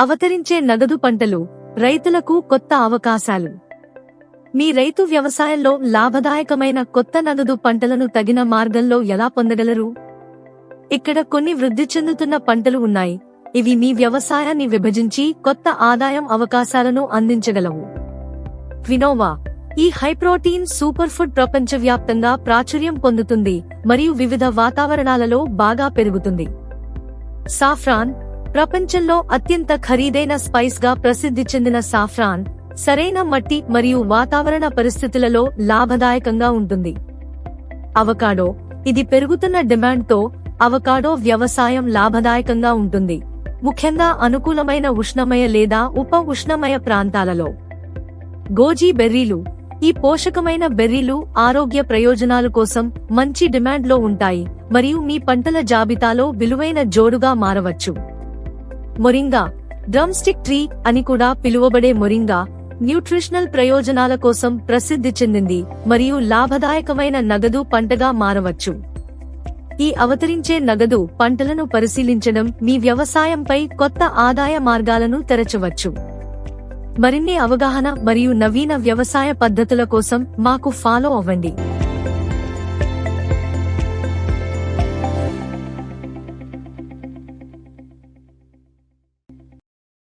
అవతరించే నగదు పంటలు, రైతులకు కొత్త అవకాశాలు. మీ రైతు వ్యవసాయంలో లాభదాయకమైన కొత్త నగదు పంటలను తగిన మార్గంలో ఎలా పొందగలరు? ఇక్కడ కొన్ని వృద్ధి చెందుతున్న పంటలు ఉన్నాయి. ఇవి మీ వ్యవసాయాన్ని విభజించి కొత్త ఆదాయం అవకాశాలను అందించగలవు. క్వినోవా ఈ హైప్రోటీన్ సూపర్ ఫుడ్ ప్రపంచవ్యాప్తంగా ప్రాచుర్యం పొందుతుంది మరియు వివిధ వాతావరణాలలో బాగా పెరుగుతుంది. సాఫ్రాన్ ప్రపంచంలో అత్యంత ఖరీదైన స్పైస్ గా ప్రసిద్ధి చెందిన సాఫ్రాన్ సరైన మట్టి మరియు వాతావరణ పరిస్థితులలో లాభదాయకంగా ఉంటుంది. అవకాడో ఇది పెరుగుతున్న డిమాండ్తో అవకాడో వ్యవసాయం లాభదాయకంగా ఉంటుంది, ముఖ్యంగా అనుకూలమైన ఉష్ణమయ లేదా ఉప ఉష్ణమయ ప్రాంతాలలో. గోజీ బెర్రీలు ఈ పోషకమైన బెర్రీలు ఆరోగ్య ప్రయోజనాల కోసం మంచి డిమాండ్లో ఉంటాయి మరియు మీ పంటల జాబితాలో విలువైన జోడుగా మారవచ్చు. మొరింగా డ్రమ్ స్టిక్ ట్రీ అని కూడా పిలువబడే మొరింగా న్యూట్రిషనల్ ప్రయోజనాల కోసం ప్రసిద్ధి చెందింది మరియు లాభదాయకమైన నగదు పంటగా మారవచ్చు. ఈ అవతరించే నగదు పంటలను పరిశీలించడం మీ వ్యవసాయంపై కొత్త ఆదాయ మార్గాలను తెరచవచ్చు. మరిన్ని అవగాహన మరియు నవీన వ్యవసాయ పద్ధతుల కోసం మాకు ఫాలో అవ్వండి.